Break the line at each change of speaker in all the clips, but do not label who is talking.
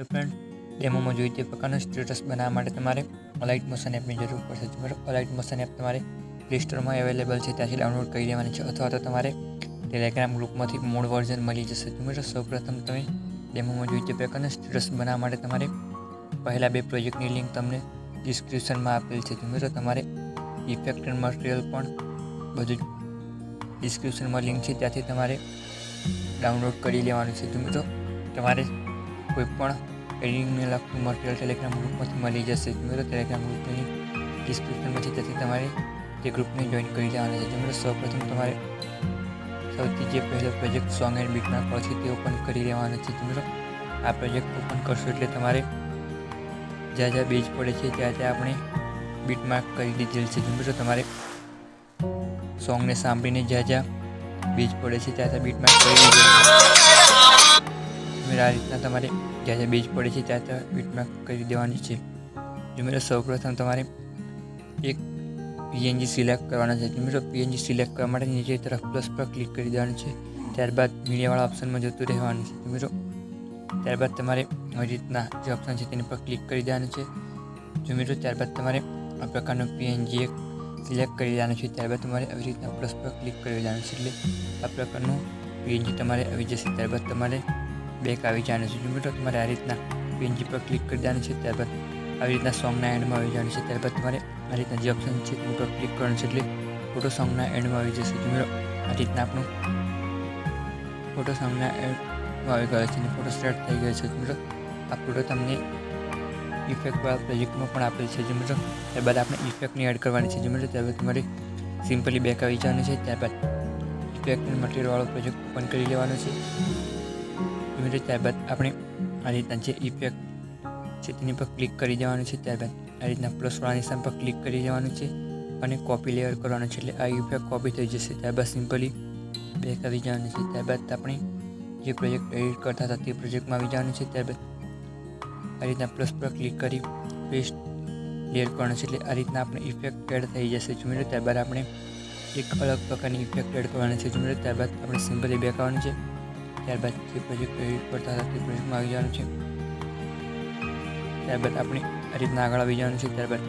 તો ફ્રેન્ડ ડેમોમાં જોઈએ તે પ્રકારનું સ્ટેટસ બનાવવા માટે તમારે અલાઇટ મોશન એપની જરૂર પડશે. અલાઇટ મોશન એપ તમારે પ્લે સ્ટોરમાં અવેલેબલ છે, ત્યાંથી ડાઉનલોડ કરી લેવાની છે, અથવા તો તમારે ટેલિગ્રામ ગ્રુપમાંથી મૂળ વર્ઝન મળી જશે. મિત્રો સૌપ્રથમ તમે ડેમોમાં જોઈએ તે પ્રકારનું સ્ટેટસ બનાવવા માટે તમારે પહેલાં 2 પ્રોજેક્ટની લિંક તમને ડિસ્ક્રિપ્શનમાં આપેલ છે. મિત્રો તમારે ઇફેક્ટ એન્ડ મટીરિયલ પણ બધું જ ડિસ્ક્રિપ્શનમાં લિંક છે, ત્યાંથી તમારે ડાઉનલોડ કરી લેવાનું છે. મિત્રો તમારે કોઈ પણ એડિટિંગને લગતું મટીરિયલ ટેલિગ્રામ ગ્રુપમાંથી મળી જશે. મિત્રો ટેલિગ્રામ ગ્રુપની ડિસ્ક્રિપ્શનમાં છે, ત્યાંથી તમારે તે ગ્રુપને જોઈન કરી લેવાનું છે. મિત્રો સૌપ્રથમ તમારે સૌથી જે પહેલો પ્રોજેક્ટ સોંગ એન્ડ બીટમાર્ક વાળો છે તે ઓપન કરી લેવાનો છે. મિત્રો આ પ્રોજેક્ટ ઓપન કરશો એટલે તમારે જ્યાં જ્યાં બેઝ પડે છે ત્યાં ત્યાં આપણે બીટમાર્ક કરી દીધેલ છે. મિત્રો તમારે સોંગને સાંભળીને જ્યાં જ્યાં બેઝ પડે છે ત્યાં ત્યાં બીટમાર્ક કરી દીધેલ છે. આ રીતના તમારે જ્યાં જ્યાં બેઝ પડે છે ત્યાં ત્યાં બીટમાર્ક કરી દેવાની છે. મિત્રો સૌપ્રથમ તમારે એક પીએનજી સિલેક્ટ કરવાના છે. મિત્રો પીએનજી સિલેક્ટ કરવા માટે નીચે તરફ પ્લસ પર ક્લિક કરી દેવાનું છે, ત્યારબાદ મીડિયાવાળા ઓપ્શનમાં જતું રહેવાનું છે. મિત્રો ત્યારબાદ તમારે આવી રીતના જે ઓપ્શન છે તેની પર ક્લિક કરી દેવાનું છે. મિત્રો ત્યારબાદ તમારે આ પ્રકારનું પીએનજી એક સિલેક્ટ કરી દેવાનું છે, ત્યારબાદ તમારે આવી રીતના પ્લસ પર ક્લિક કરી દેવાનું છે, એટલે આ પ્રકારનું પીએનજી તમારે આવી જશે. ત્યારબાદ તમારે બેક આવી જવાનું છે. મિત્રો તમારે આ રીતના પીએનજી પર ક્લિક કરી દેવાનું છે, ત્યારબાદ આવી રીતના સોંગના એન્ડમાં આવી જવાનું છે. ત્યારબાદ તમારે આ રીતના જે ઓપ્શન છે તેની પર ક્લિક કરવાનું છે, એટલે ફોટો સોંગના એન્ડમાં આવી જશે. મિત્રો આ રીતના આપણું ફોટો સોંગના એન્ડમાં આવી ગયો છે અને ફોટો સેટ થઈ ગયો છે. મિત્રો આ ફોટો તમને ઇફેક્ટવાળા પ્રોજેક્ટમાં પણ આપેલ છે. મિત્રો ત્યારબાદ આપણે ઇફેક્ટની એડ કરવાની છે. મિત્રો ત્યારબાદ તમારે સિમ્પલી બેક આવી જવાનું છે, ત્યારબાદ ઇફેક્ટ એન્ડ મટીરિયલવાળો પ્રોજેક્ટ ઓપન કરી લેવાનો છે. મિત્રો ત્યારબાદ આપણે આ રીતના જે ઇફેક્ટ છે તેની પર ક્લિક કરી દેવાનું છે, ત્યારબાદ આ રીતના પ્લસવાળા નિશાન પર ક્લિક કરી દેવાનું છે અને કોપી લેયર કરવાનું છે, એટલે આ ઇફેક્ટ કોપી થઈ જશે. ત્યારબાદ સિમ્પલી બેક આવી જવાનું છે. ત્યારબાદ આપણે જે પ્રોજેક્ટ એડિટ કરતા હતા તે પ્રોજેક્ટમાં આવી જવાનું છે. ત્યારબાદ આ રીતના પ્લસ પર ક્લિક કરી પેસ્ટ લેયર કરવાનું છે, એટલે આ રીતના આપણે ઇફેક્ટ એડ થઈ જશે. મિત્રો ત્યારબાદ આપણે એક અલગ પ્રકારની ઇફેક્ટ એડ કરવાની છે. મિત્રો ત્યારબાદ આપણે સિમ્પલી બેક આવવાનું છે, ત્યારબાદ જે પ્રોજેક્ટ એડિટ કરતા હતા તે પ્રોજેક્ટમાં આવી જવાનું છે. ત્યારબાદ આપણે આ રીતના આગળ આવી જવાનું છે. ત્યારબાદ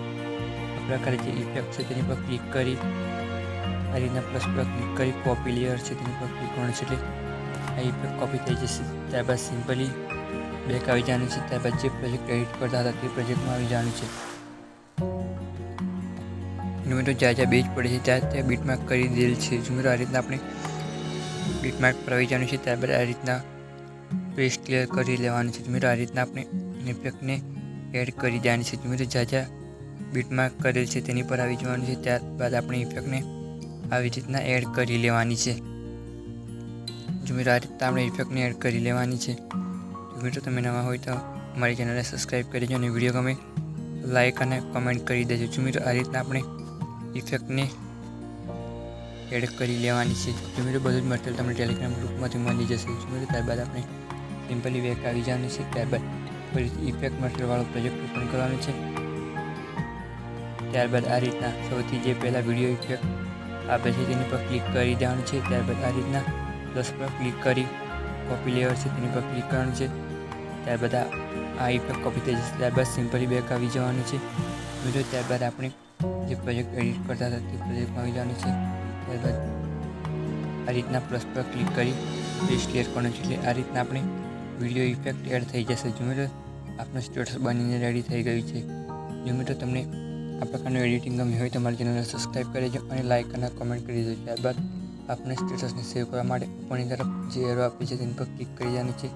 આ પ્રકારે જે ઇફેક્ટ છે તેની પર ક્લિક કરી આ રીતના પ્લસ પર ક્લિક કરી કોપી લેયર છે તેની પર ક્લિક કરવાનું છે, એટલે આ ઇફેક્ટ કોપી થઈ જશે. ત્યારબાદ સિમ્પલી બેક આવી જવાનું છે. ત્યારબાદ જે પ્રોજેક્ટ એડિટ કરતા હતા તે પ્રોજેક્ટમાં આવી જવાનું છે. મિત્રો જ્યાં જ્યાં બેઝ પડે છે ત્યાં ત્યાં બીટમાર્ક કરી દેલ છે. મિત્રો આ રીતના આપણે બીટમાર્ક પર આવી જવાનું છે, ત્યારબાદ આ રીતના પેસ્ટ ક્લિયર કરી લેવાનું છે. મિત્રો આ રીતના આપણે ઇફેક્ટને એડ કરી દેવાની છે. મિત્રો જ્યાં જ્યાં બીટમાર્ક કરેલ છે તેની પર આવી જવાનું છે, ત્યારબાદ આપણે ઇફેક્ટને આવી રીતના એડ કરી લેવાની છે. મિત્રો આ રીતના આપણે ઇફેક્ટને એડ કરી લેવાની છે. મિત્રો તમે નવા હોય તો અમારી ચેનલને સબસ્ક્રાઈબ કરી દેજો અને વિડીયો ગમે લાઈક અને કમેન્ટ કરી દેજો. મિત્રો આ રીતના આપણે ઇફેક્ટને એડ કરી લેવાની છે. મિત્રો બધું જ મટીરિયલ તમને ટેલિગ્રામ ગ્રુપમાંથી મળી જશે. મિત્રો ત્યારબાદ આપણે સિમ્પલી બેક આવી જવાનું છે, ત્યારબાદ ફરીથી ઇફેક્ટ મટીરિયલવાળો પ્રોજેક્ટ ઓપન કરવાનો છે. ત્યારબાદ આ રીતના સૌથી જે પહેલાં વિડીયો ઇફેક્ટ આપે છે તેની પર ક્લિક કરી દેવાનું છે. ત્યારબાદ આ રીતના પ્લસ પર ક્લિક કરી કોપી લેયર છે તેની પર ક્લિક કરવાનું છે. ત્યારબાદ આ ઇફેક્ટ કોપી થઈ જશે. ત્યારબાદ સિમ્પલી બેક આવી જવાનું છે. મિત્રો ત્યારબાદ આપણે જે પ્રોજેક્ટ એડિટ કરતા હતા તે પ્રોજેક્ટમાં આવી જવાનું છે. ત્યારબાદ આ રીતના પ્લસ પર ક્લિક કરી પેસ્ટ ક્લિયર કરવાનું છે, એટલે આ રીતના આપણે વિડીયો ઇફેક્ટ એડ થઈ જશે. મિત્રો આપણું સ્ટેટસ બનીને રેડી થઈ ગયું છે. જો મિત્રો તમને આ પ્રકારનું એડિટિંગ ગમ્યું હોય તો અમારી ચેનલને સબસ્ક્રાઈબ કરી દેજો અને લાઇક અને કમેન્ટ કરી દેજો. ત્યારબાદ આપણે સ્ટેટસને સેવ કરવા માટે ઉપરની તરફ જે એરો આપી છે તેની પર ક્લિક કરી દેવાની છે.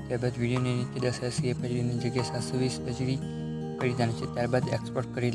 ત્યારબાદ વિડીયોની નીચે 1080p ની જગ્યાએ 720 HD કરી દેવાની છે. ત્યારબાદ એક્સપોર્ટ કરી